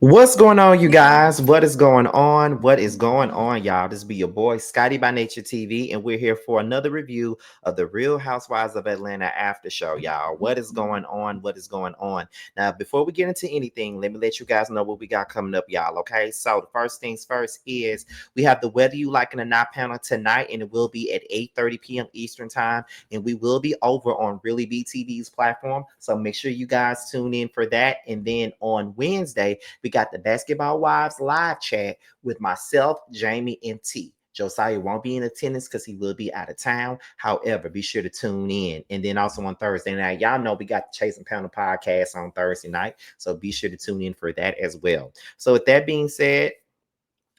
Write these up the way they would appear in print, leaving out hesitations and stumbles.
What's going on, you guys? What is going on? What is going on, y'all? This be your boy Scotty by Nature TV, and we're here for another review of the Real Housewives of Atlanta after show, y'all. What is going on? What is going on? Now, before we get into anything, let me let you guys know what we got coming up, y'all. Okay, so the first things first is we have the Whether You Like It or Not panel tonight, and it will be at 8:30 p.m. Eastern time, and we will be over on Really BTV's platform. So make sure you guys tune in for that. And then on Wednesday, we got the Basketball Wives live chat with myself, Jamie, and T. Josiah won't be in attendance because he will be out of town. However, be sure to tune in. And then also on Thursday night, y'all know we got the Chasing Panel podcast on Thursday night. So be sure to tune in for that as well. So with that being said,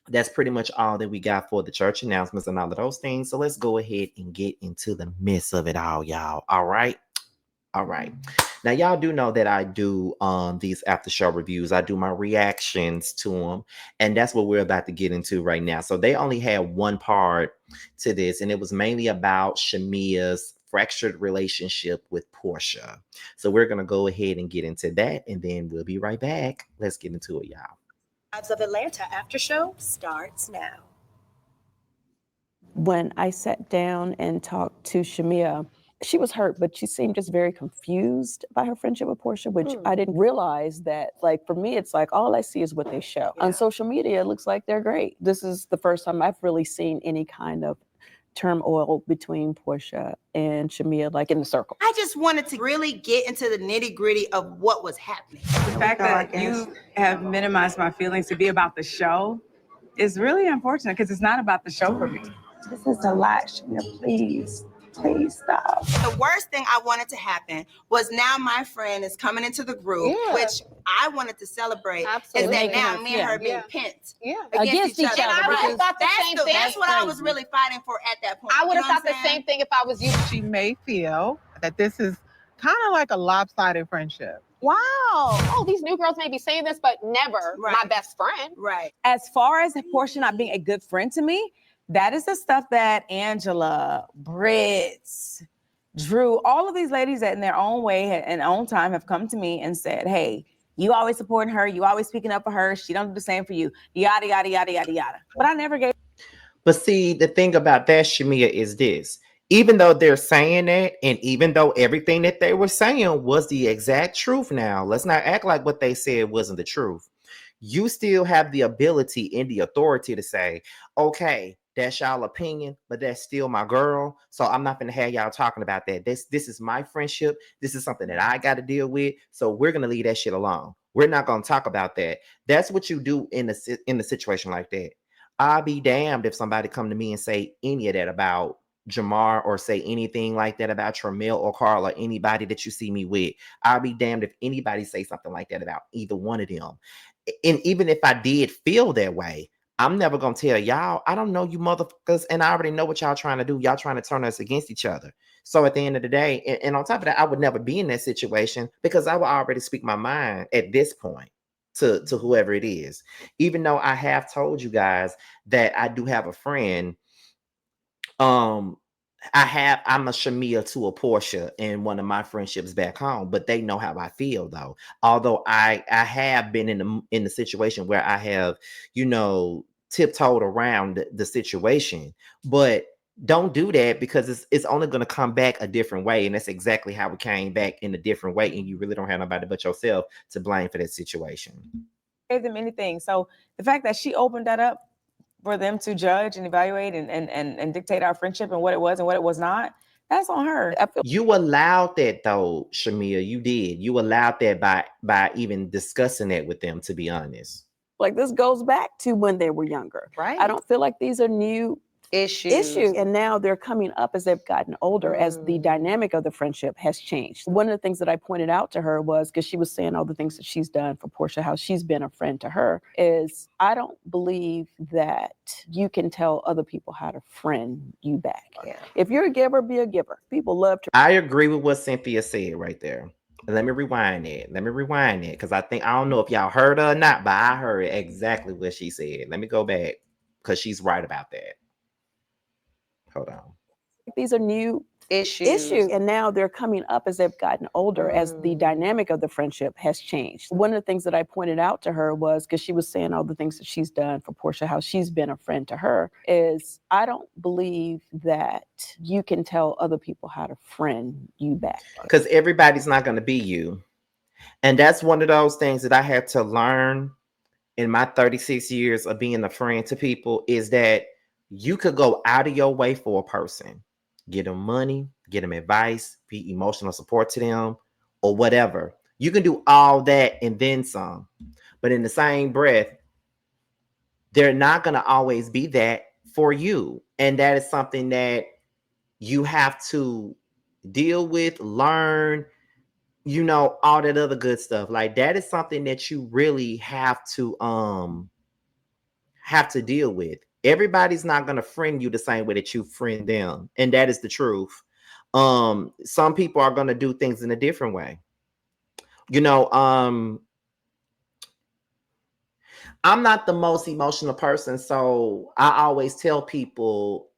that's pretty much all that we got for the church announcements and all of those things. So let's go ahead and get into the midst of it all, y'all. All right. All right. Now y'all do know that I do these after show reviews. I do my reactions to them, and that's what we're about to get into right now. So they only had one part to this, and it was mainly about Shamia's fractured relationship with Porsha. So we're gonna go ahead and get into that, and then we'll be right back. Let's get into it, y'all. Lives of Atlanta after show starts now. When I sat down and talked to Shamia, she was hurt, but she seemed just very confused by her friendship with Porsha, which I didn't realize that, like, for me, it's like all I see is what they show. On social media, it looks like they're great. This is the first time I've really seen any kind of turmoil between Porsha and Shamia, like in the circle. I just wanted to really get into the nitty gritty of what was happening. The fact that you have minimized my feelings to be about the show is really unfortunate because it's not about the show for me. This is a lot, Shamia. Please stop. The worst thing I wanted to happen was now my friend is coming into the group, which I wanted to celebrate. Absolutely. Is that now me and her being pent Against each other. And I would have thought the same thing. That's what I was really fighting for at that point. I would have thought the same thing if I was you. She may feel that this is kind of like a lopsided friendship. Wow. Oh, these new girls may be saying this, but never my best friend. Right. As far as Porsha not being a good friend to me, that is the stuff that Angela, Brits, Drew, all of these ladies that in their own way and own time have come to me and said, hey, you always supporting her. You always speaking up for her. She don't do the same for you. Yada, yada, yada, yada, yada. But I never gave. But see, the thing about that, Shamia, is this. Even though they're saying that, and even though everything that they were saying was the exact truth now, let's not act like what they said wasn't the truth. You still have the ability and the authority to say, okay, that's y'all opinion, but that's still my girl. So I'm not gonna have y'all talking about that. This is my friendship. This is something that I got to deal with. So we're gonna leave that shit alone. We're not gonna talk about that. That's what you do in the situation like that. I'll be damned if somebody come to me and say any of that about Jamar or say anything like that about Tramel or Carl or anybody that you see me with. I'll be damned if anybody say something like that about either one of them. And even if I did feel that way, I'm never gonna tell y'all, I don't know you motherfuckers, and I already know what y'all trying to do. Y'all trying to turn us against each other. So at the end of the day, and on top of that, I would never be in that situation because I would already speak my mind at this point to whoever it is. Even though I have told you guys that I do have a friend, I'm a Shamia to a Porsha in one of my friendships back home, but they know how I feel though. Although I have been in the situation where I have, tiptoed around the situation, but don't do that because it's only going to come back a different way, and that's exactly how it came back in a different way, and you really don't have nobody but yourself to blame for that situation. Gave them anything. So the fact that she opened that up for them to judge and evaluate and dictate our friendship and what it was and what it was not, that's on her. You allowed that though, Shamia. You did. You allowed that by even discussing that with them, to be honest. Like, this goes back to when they were younger. Right. I don't feel like these are new issues. And now they're coming up as they've gotten older, as the dynamic of the friendship has changed. One of the things that I pointed out to her was, because she was saying all the things that she's done for Porsha, how she's been a friend to her, is I don't believe that you can tell other people how to friend you back. Yeah. If you're a giver, be a giver. People love to. I agree with what Cynthia said right there. Let me rewind it. Because I don't know if y'all heard her or not, but I heard exactly what she said. Let me go back because she's right about that. Hold on. These are new issue. And now they're coming up as they've gotten older, as the dynamic of the friendship has changed. One of the things that I pointed out to her was, because she was saying all the things that she's done for Porsha, how she's been a friend to her, is I don't believe that you can tell other people how to friend you back. Because everybody's not going to be you. And that's one of those things that I had to learn in my 36 years of being a friend to people, is that you could go out of your way for a person, get them money, get them advice, be emotional support to them, or whatever. You can do all that and then some. But in the same breath, they're not going to always be that for you. And that is something that you have to deal with, learn, you know, all that other good stuff. Like, that is something that you really have to deal with. Everybody's not going to friend you the same way that you friend them, and that is the truth. Some people are going to do things in a different way. You know, I'm not the most emotional person, so I always tell people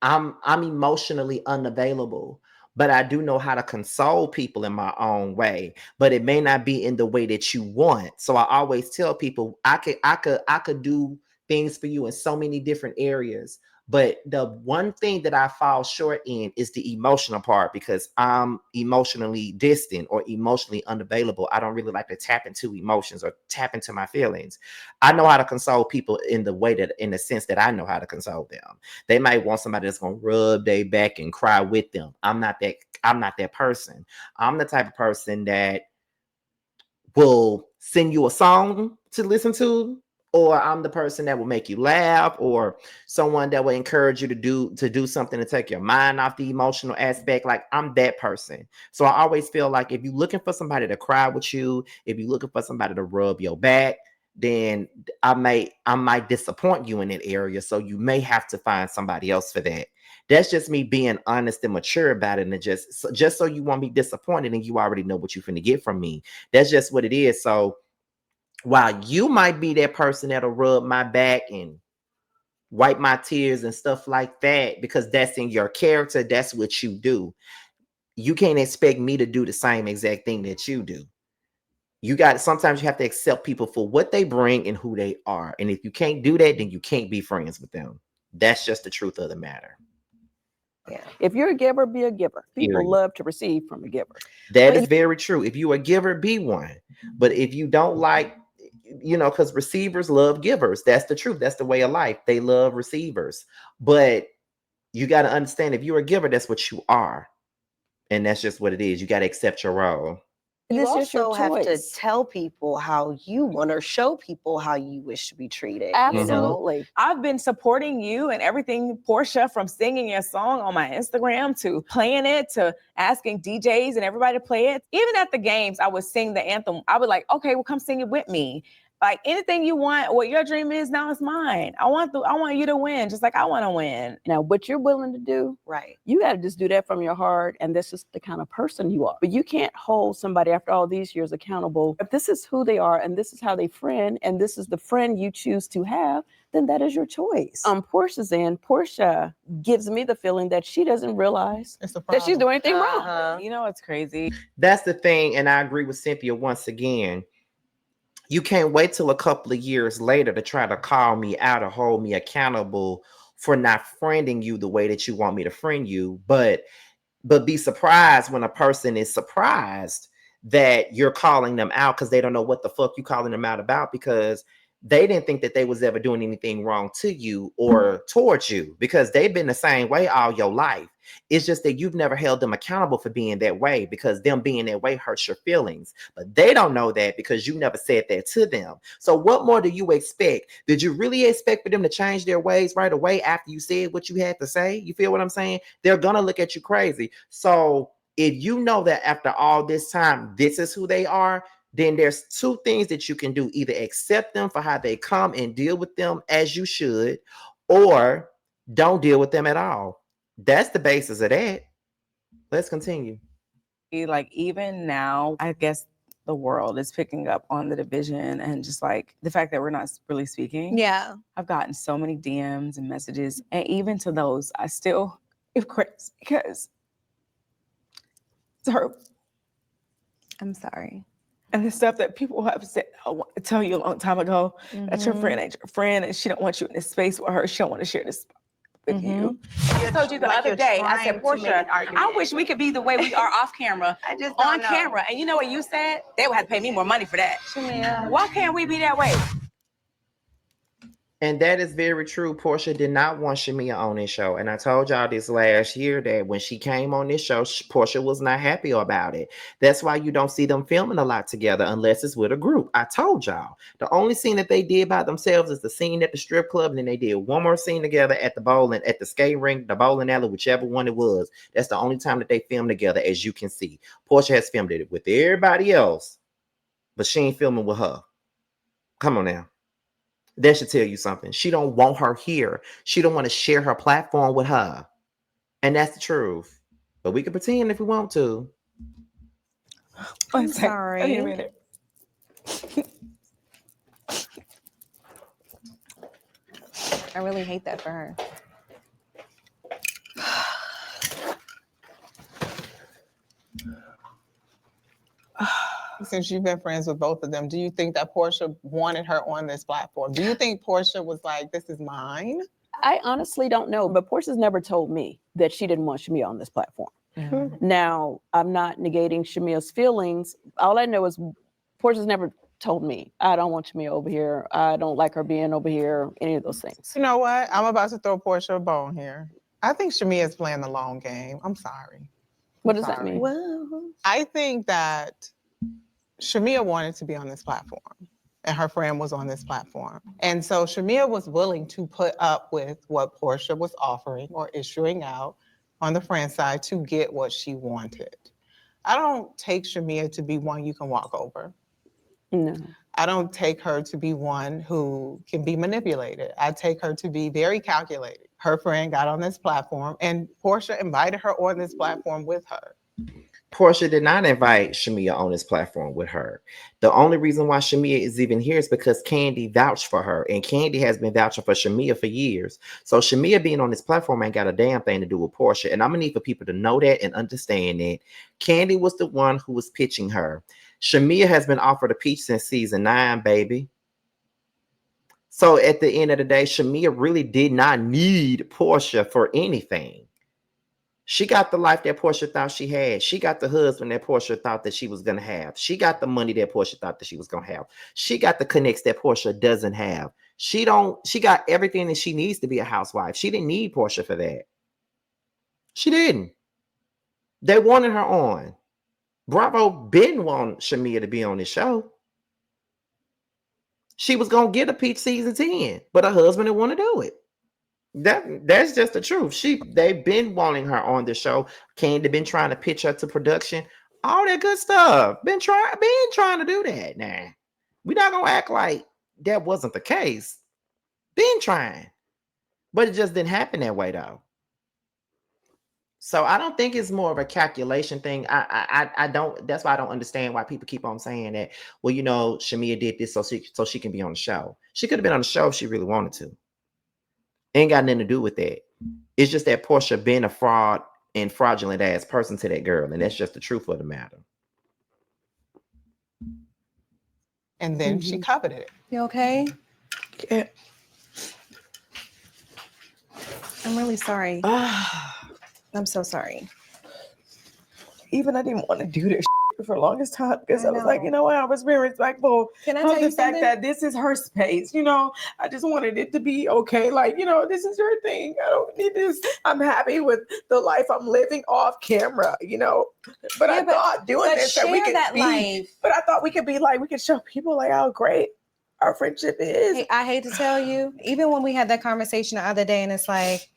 I'm emotionally unavailable, but I do know how to console people in my own way, but it may not be in the way that you want. So I always tell people I could do things for you in so many different areas. But the one thing that I fall short in is the emotional part, because I'm emotionally distant or emotionally unavailable. I don't really like to tap into emotions or tap into my feelings. I know how to console people in the sense that I know how to console them. They might want somebody that's going to rub their back and cry with them. I'm not that person. I'm the type of person that will send you a song to listen to, or I'm the person that will make you laugh, or someone that will encourage you to do something to take your mind off the emotional aspect. Like, I'm that person. So I always feel like if you're looking for somebody to cry with you, if you're looking for somebody to rub your back, then I might disappoint you in that area. So you may have to find somebody else for that. That's just me being honest and mature about it, and just so you won't be disappointed and you already know what you're finna get from me. That's just what it is. So while you might be that person that'll rub my back and wipe my tears and stuff like that, because that's in your character, that's what you do, you can't expect me to do the same exact thing that you do. Sometimes you have to accept people for what they bring and who they are. And if you can't do that, then you can't be friends with them. That's just the truth of the matter. Yeah. If you're a giver, be a giver. People love to receive from a giver. That is very true. If you're a giver, be one. But if you don't like, because receivers love givers. That's the truth. That's the way of life. They love receivers. But you got to understand, if you're a giver, that's what you are. And that's just what it is. You got to accept your role. You also have to tell people how you want, or show people how you wish to be treated. Absolutely. You know? I've been supporting you and everything, Porsha, from singing your song on my Instagram to playing it to asking DJs and everybody to play it. Even at the games, I would sing the anthem. I would like, okay, well, come sing it with me. Like, anything you want, what your dream is, now it's mine. I want you to win, just like I want to win. Now, what you're willing to do, right? You got to just do that from your heart, and this is the kind of person you are. But you can't hold somebody after all these years accountable. If this is who they are, and this is how they friend, and this is the friend you choose to have, then that is your choice. On Porsha's end, Porsha gives me the feeling that she doesn't realize that she's doing anything wrong. You know, it's crazy. That's the thing, and I agree with Cynthia once again. You can't wait till a couple of years later to try to call me out or hold me accountable for not friending you the way that you want me to friend you. But be surprised when a person is surprised that you're calling them out, because they don't know what the fuck you calling them out about, because they didn't think that they was ever doing anything wrong to you or towards you, because they've been the same way all your life. It's just that you've never held them accountable for being that way, because them being that way hurts your feelings. But they don't know that because you never said that to them. So what more do you expect? Did you really expect for them to change their ways right away after you said what you had to say? You feel what I'm saying? They're gonna look at you crazy. So if you know that after all this time, this is who they are, then there's two things that you can do. Either accept them for how they come and deal with them as you should, or don't deal with them at all. That's the basis of that. Let's continue. Like, even now, I guess the world is picking up on the division and just like the fact that we're not really speaking. Yeah. I've gotten so many DMs and messages, and even to those, I still if Chris, because it's her. I'm sorry. And the stuff that people have said, I want to tell you a long time ago, that your friend ain't your friend, and she don't want you in this space with her. She don't want to share this with you. I told you the other day, I said, Porsha, I wish we could be the way we are off camera, on camera. And you know what you said? They would have to pay me more money for that. Shamia. Why can't we be that way? And that is very true. Porsha did not want Shamia on this show. And I told y'all this last year that when she came on this show, Porsha was not happy about it. That's why you don't see them filming a lot together unless it's with a group. I told y'all. The only scene that they did by themselves is the scene at the strip club. And then they did one more scene together at the bowling, at the skate rink, the bowling alley, whichever one it was. That's the only time that they filmed together, as you can see. Porsha has filmed it with everybody else, but she ain't filming with her. Come on now. That should tell you something. She don't want her here. She don't want to share her platform with her. And that's the truth. But we can pretend if we want to. I'm sorry. Wait a minute. I really hate that for her. Since you've been friends with both of them, do you think that Porsha wanted her on this platform? Do you think Porsha was like, this is mine? I honestly don't know, but Porsha's never told me that she didn't want Shamia on this platform. Now, I'm not negating Shamia's feelings. All I know is Porsha's never told me, I don't want Shamia over here. I don't like her being over here, any of those things. You know what? I'm about to throw Porsha a bone here. I think Shamia is playing the long game. I'm sorry. What does that mean? Well, I think that Shamia wanted to be on this platform and her friend was on this platform. And so Shamia was willing to put up with what Porsha was offering or issuing out on the friend side to get what she wanted. I don't take Shamia to be one you can walk over. No. I don't take her to be one who can be manipulated. I take her to be very calculated. Her friend got on this platform and Porsha invited her on this platform with her. Porsha did not invite Shamia on this platform with her. The only reason why Shamia is even here is because Kandi vouched for her, and Kandi has been vouching for Shamia for years. So Shamia being on this platform ain't got a damn thing to do with Porsha, and I'm gonna need for people to know that and understand that. Kandi was the one who was pitching her. Shamia has been offered a peach since season 9, baby. So at the end of the day, Shamia really did not need Porsha for anything. She got the life that Porsha thought she had. She got the husband that Porsha thought that she was going to have. She got the money that Porsha thought that she was going to have. She got the connects that Porsha doesn't have. She got everything that she needs to be a housewife. She didn't need Porsha for that. She didn't. They wanted her on. Bravo been want Shamia to be on this show. She was going to get a peach season 10, but her husband didn't want to do it. That's just the truth. They've been wanting her on the show. Kandi been trying to pitch her to production, all that good stuff. Been trying to do that. Nah, we're not gonna act like that wasn't the case. Been trying, but it just didn't happen that way though. So I don't think it's more of a calculation thing. I don't. That's why I don't understand why people keep on saying that. Well, you know, Shamia did this so she can be on the show. She could have been on the show if she really wanted to. Ain't got nothing to do with that. It's just that Porsha been a fraud and fraudulent ass person to that girl, and that's just the truth of the matter. And then she coveted it. You okay? Yeah. I'm really sorry. I'm so sorry. Even I didn't want to do this for the longest time because I was know. like, you know what? I was being respectful Can I of tell the you fact something? that this is her space. You know, I just wanted it to be okay. Like, you know, this is your thing. I don't need this. I'm happy with the life I'm living off camera, you know. But I thought doing this that we could be. life. But I thought we could be like, we could show people like how great our friendship is. Hey, I hate to tell you, even when we had that conversation the other day, and it's like,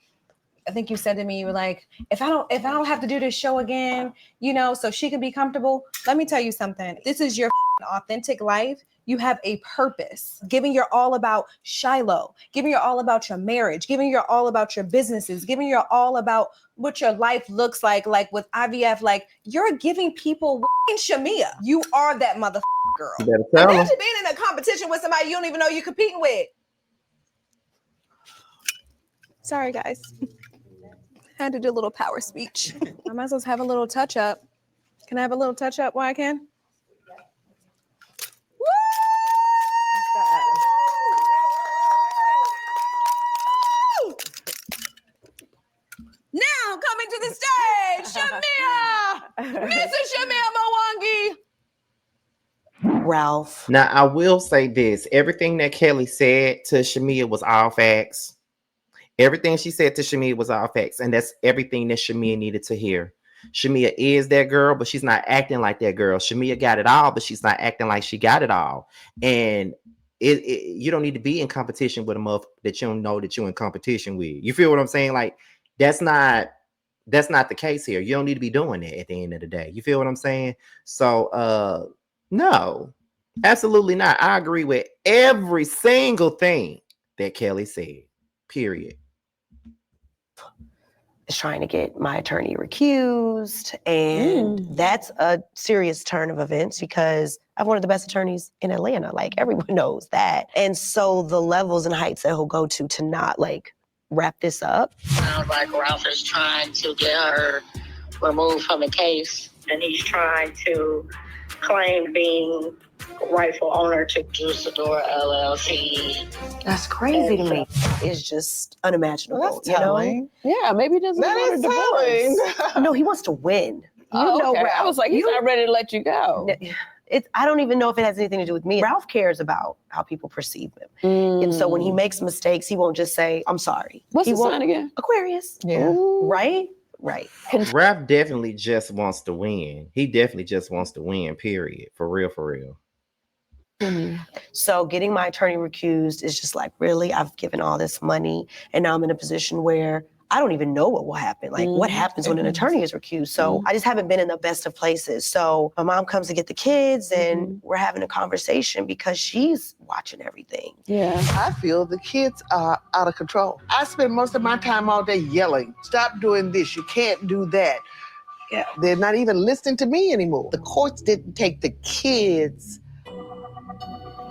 I think you said to me, you were like, if I don't have to do this show again, you know, so she can be comfortable. Let me tell you something. This is your authentic life. You have a purpose. Giving your all about Shiloh, giving your all about your marriage, giving your all about your businesses, giving your all about what your life looks like with IVF. Like, you're giving people Shamia. You are that mother girl. You better tell her. Imagine being in a competition with somebody you don't even know you're competing with. Sorry, guys. Had to do a little power speech. I might as well have a little touch up. Can I have a little touch up while I can? Woo! Now coming to the stage, Shamia! Mrs. Shamia Mwangi! Ralph. Now, I will say this. Everything that Kelly said to Shamia was all facts. Everything she said to Shamia was all facts. And that's everything that Shamia needed to hear. Shamia is that girl, but she's not acting like that girl. Shamia got it all, but she's not acting like she got it all. And you don't need to be in competition with a mother that you don't know that you're in competition with. You feel what I'm saying? Like, that's not the case here. You don't need to be doing that at the end of the day. You feel what I'm saying? So, no, absolutely not. I agree with every single thing that Kelly said, period. Is trying to get my attorney recused, and that's a serious turn of events because I have one of the best attorneys in Atlanta. Like, everyone knows that. And so the levels and heights that he'll go to not like wrap this up. Sounds like Ralph is trying to get her removed from the case, and he's trying to claim being rightful owner to Juicador LLC. That's crazy to me. It's just unimagiable. Well, that's telling. Yeah, maybe he doesn't want a divorce. No, he wants to win. Okay. Ralph, I was like, he's not ready to let you go. I don't even know if it has anything to do with me. Ralph cares about how people perceive him. And so when he makes mistakes, he won't just say, I'm sorry. What's the sign again? Aquarius. Yeah. Right? Ralph definitely just wants to win. He definitely just wants to win, period. For real. So getting my attorney recused is just like, really? I've given all this money and now I'm in a position where I don't even know what will happen. Like, what happens when an attorney is recused? So I just haven't been in the best of places. So my mom comes to get the kids and we're having a conversation because she's watching everything. Yeah. I feel the kids are out of control. I spend most of my time all day yelling, stop doing this, you can't do that. Yeah, they're not even listening to me anymore. The courts didn't take the kids'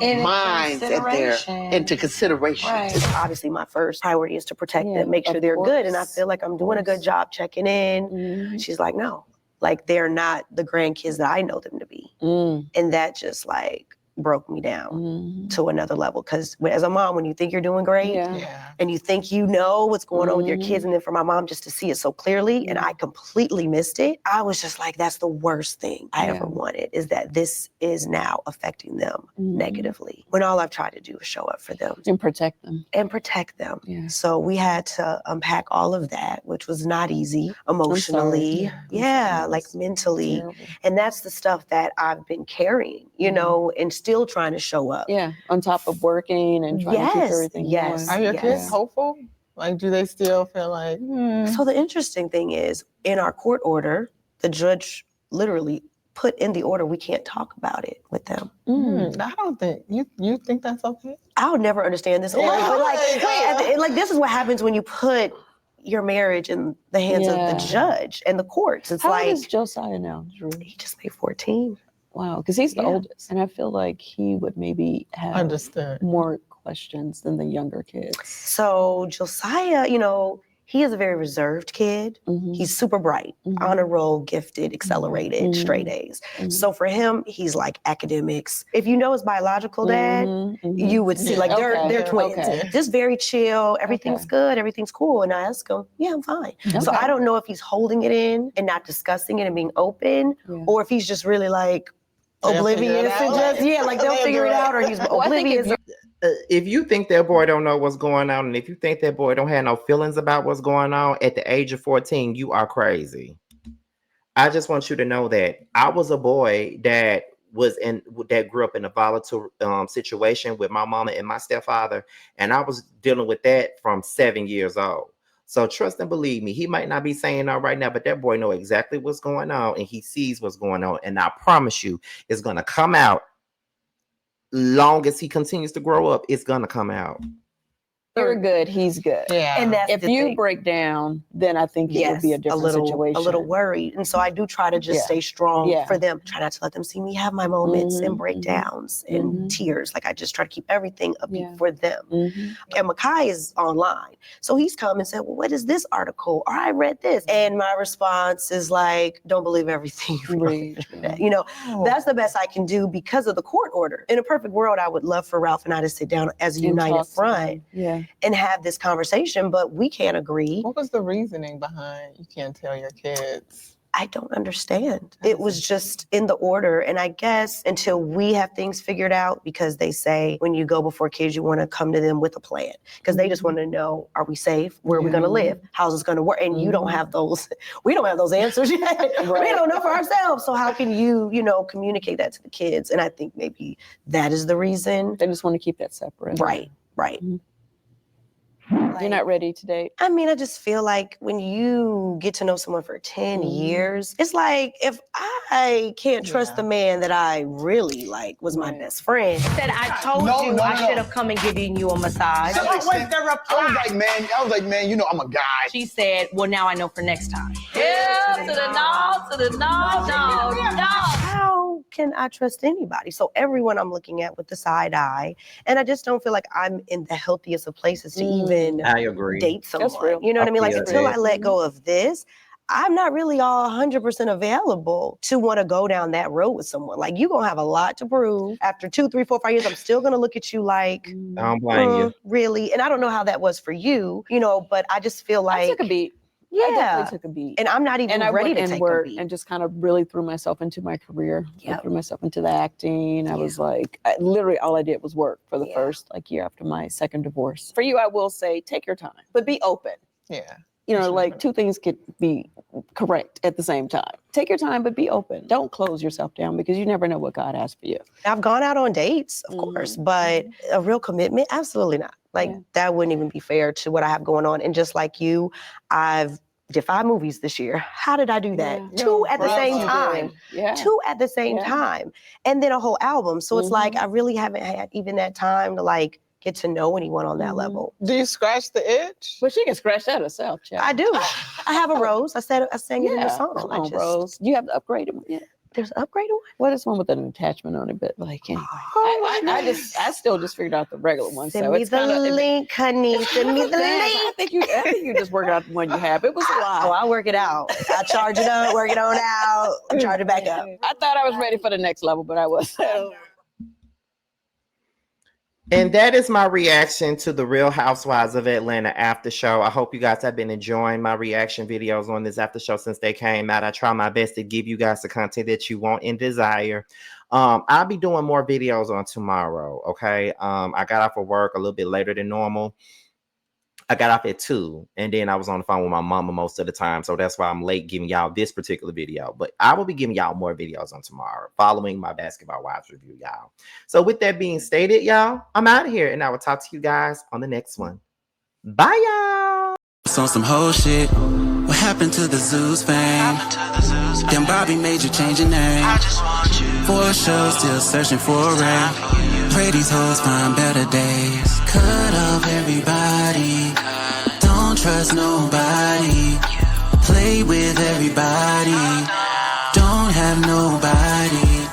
minds into consideration. Right. It's obviously my first priority is to protect them, make sure they're good. And I feel like I'm doing a good job checking in. She's like, no, like they're not the grandkids that I know them to be. And that just like broke me down to another level. Because as a mom, when you think you're doing great and you think you know what's going on with your kids, and then for my mom just to see it so clearly, and I completely missed it, I was just like, that's the worst thing I ever wanted, is that this is now affecting them negatively. When all I've tried to do is show up for them. And protect them. Yeah. So we had to unpack all of that, which was not easy emotionally. Like mentally. And that's the stuff that I've been carrying, you know, and still trying to show up. Yeah, on top of working and trying to keep everything going. Are your kids hopeful? Like, do they still feel like, So the interesting thing is, in our court order, the judge literally put in the order, we can't talk about it with them. I don't think, you think that's okay? I'll never understand this order. But like, this is what happens when you put your marriage in the hands of the judge and the courts. It's How like, old is Josiah now, Drew? He just made 14. Wow, because he's the oldest, and I feel like he would maybe have more questions than the younger kids. So Josiah, you know, he is a very reserved kid. He's super bright, honor roll, gifted, accelerated, straight A's. So for him, he's like academics. If you know his biological dad, you would see like they're twins. Just very chill. Everything's good. Everything's cool. And I ask him, yeah, I'm fine. So I don't know if he's holding it in and not discussing it and being open, or if he's just really like oblivious and just like they'll figure it out, or he's oblivious. If you think that boy don't know what's going on, and if you think that boy don't have no feelings about what's going on at the age of 14, you are crazy. I just want you to know that I was a boy that grew up in a volatile situation with my mama and my stepfather, and I was dealing with that from 7 years old. So trust and believe me, he might not be saying that right now, but that boy know exactly what's going on, and he sees what's going on. And I promise you, it's gonna come out. Long as he continues to grow up, it's gonna come out. you're good, he's good. Yeah. And that's If the you thing. break down, then I think it would be a different situation. A little worried. And so I do try to just stay strong for them. Try not to let them see me have my moments and breakdowns and tears. Like I just try to keep everything upbeat for them. And Makai is online. So he's come and said, well, what is this article? Or I read this. And my response is like, don't believe everything you read. You know, that's the best I can do because of the court order. In a perfect world, I would love for Ralph and I to sit down as a united front and have this conversation, but we can't agree. What was the reasoning behind you can't tell your kids? I don't understand. It was just in the order. And I guess until we have things figured out, because they say when you go before kids, you want to come to them with a plan because they just want to know, are we safe? Where are we going to live? How's this going to work? And you don't have those, we don't have those answers yet. We don't know for ourselves. So how can you, you know, communicate that to the kids? And I think maybe that is the reason. They just want to keep that separate. Right. Like, you're not ready to date? I mean, I just feel like when you get to know someone for 10 years, it's like if I can't trust the man that I really like was my best friend. Said I told you I should have come and given you a massage. I was like, man, you know I'm a guy. She said, well, now I know for next time. Yeah, to the no. How can I trust anybody? So everyone I'm looking at with the side eye, and I just don't feel like I'm in the healthiest of places to even I agree. date someone. You know what I mean? Like until I let go of this, I'm not really all 100% available to want to go down that road with someone. Like you're going to have a lot to prove. After 2, 3, 4, 5 years, I'm still going to look at you like, I don't blame you. Really? And I don't know how that was for you, you know, but I just feel like. I took a beat. Yeah. I definitely took a beat. And I'm not even ready to take a beat. And just kind of really threw myself into my career. I threw myself into the acting. I was like, literally all I did was work for the first year after my second divorce. For you, I will say, take your time, but be open. Yeah. You know, like two things could be correct at the same time. Take your time, but be open. Don't close yourself down because you never know what God has for you. I've gone out on dates, of course, but a real commitment, absolutely not. Like that wouldn't even be fair to what I have going on. And just like you, I've did 5 movies this year. How did I do that? 2 at the same time. 2 at the same time. And then a whole album. So it's like, I really haven't had even that time to like get to know anyone on that level. Do you scratch the itch? Well, she can scratch that herself, child. I do. I have a rose. I sang it in the song. Come on, Rose. Do you have the upgraded one? Yeah. There's an upgraded one? What is one with an attachment on it? But like, anyway. I still just figured out the regular one. Send me the link, honey. Send me the link. I think you just worked out the one you have. It was a lot. Oh, I work it out. I charge it up, work it on out, charge it back up. I thought I was ready for the next level, but I wasn't. And that is my reaction to the Real Housewives of Atlanta after show. I hope you guys have been enjoying my reaction videos on this after show since they came out. I try my best to give you guys the content that you want and desire. I'll be doing more videos on tomorrow, okay? I got off of work a little bit later than normal. I got off at 2, and then I was on the phone with my mama most of the time, so that's why I'm late giving y'all this particular video. But I will be giving y'all more videos on tomorrow, following my Basketball Wives review, y'all. So with that being stated, y'all, I'm out of here, and I will talk to you guys on the next one. Bye, y'all. On some whole shit. What happened to the Zeus fame? Then Bobby made you change your name. I just want you. For sure, still searching for a ring. Pray these hoes find better days. Cut off everybody. Don't trust nobody. Play with everybody. Don't have nobody.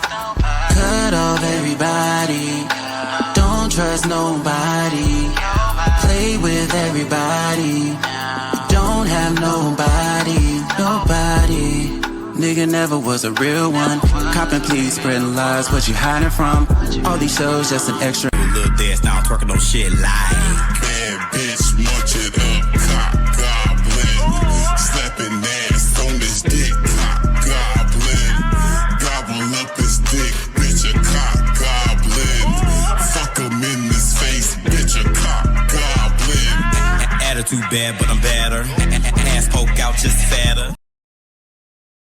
Cut off everybody. Don't trust nobody. Play with everybody. Don't have nobody. Nigga never was a real one. Copping, please, spreading lies. What you hiding from? All these shows just an extra. Little dance now, twerking on shit like bad bitch, munch it up, cock goblin. Slapping ass on this dick, cock goblin. Gobble up his dick, bitch, a cock goblin. Fuck him in his face, bitch, a cock goblin. Attitude bad, but I'm better. Ass poke out, just